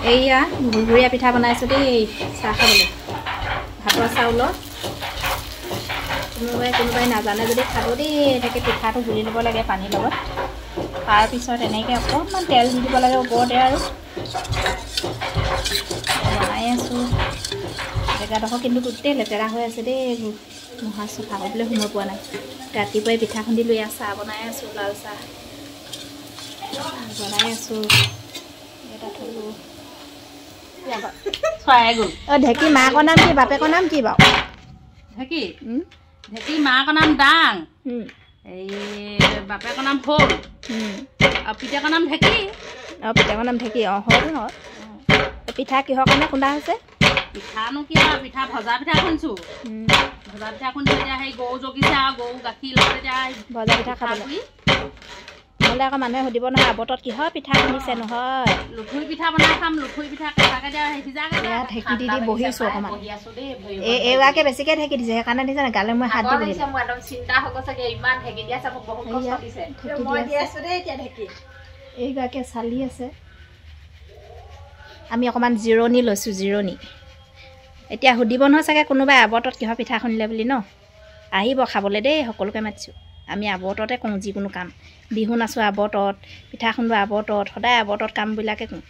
এইয়া ভুৰভুৰীয়া পিঠা বনাইছোঁ দেই চাহ খাবলৈ ভাতৰ চাউলৰ কোনোবাই নাজানে যদি খাব দেই এনেকৈ পিঠাটো গুলি ল'ব লাগে পানীৰ লগত তাৰপিছত এনেকৈ অকণমান তেল দি দিব লাগে ওপৰতে আৰু বনাই আছোঁ জেগাডোখৰ কিন্তু গোটেই লেতেৰা হৈ আছে দেই মহা চফা কৰিবলৈ সময় পোৱা নাই ৰাতিপুৱাই পিঠা খুন্দি লৈ চাহ বনাই আছোঁ লাল চাহ বনাই আছোঁ এটা থলোঁ চৰাই গ'ল ঢেঁকী মাকৰ নাম কি বাপেকৰ নাম কি বাৰু ঢেঁকী মাকৰ নাম দাং এই বাপেকৰ নাম হ'ল আৰু পিতেকৰ নাম ঢেঁকী পিতেকৰ নাম ঢেঁকী সৰু হয় পিঠা কিহৰ কাৰণে খুন্দা হৈছে পিঠানো কি আৰু পিঠা ভজা পিঠা খুন্দিছোঁ ভজা পিঠা খুন্দিছোঁ এতিয়া সেই গৰু জগিছে আৰু গৰু গাখীৰ লগত এতিয়া ভজা পিঠা খাবলৈ নহ'লে আকৌ মানুহে সুধিব নহয় আৱতত কিহৰ পিঠা খুন্দিছে নহয় লুঠুৰি পিঠা বনাই খাম লুঠুৰি পিঠা কেঁচাকৈ দিয়া সিজাকৈ ঢেঁকী দি বহিছোঁ অকণমান এইগৰাকীয়ে বেছিকৈ ঢেঁকী দিছে সেইকাৰণে দিছে নে গালে মই হাত দি বহিছোঁ মোৰ একদম চিন্তা হৈ গৈছে ইমান ঢেঁকী দি আছে মোক বহুত কষ্ট দিছে এইগৰাকীয়ে চালি আছে আমি অকণমান জিৰণি লৈছোঁ জিৰণি এতিয়া সুধিব নহয় চাগে কোনোবাই আৱতত কিহৰ পিঠা খুন্দিলে বুলি ন আহিব খাবলৈ দেই সকলোকে মাতিছোঁ আমি আৱততে কৰোঁ যিকোনো কাম বিহু নাচোঁ আৱতত পিঠা খুন্দোঁ আৱতত সদায় আৱতত কামবিলাকে কৰোঁ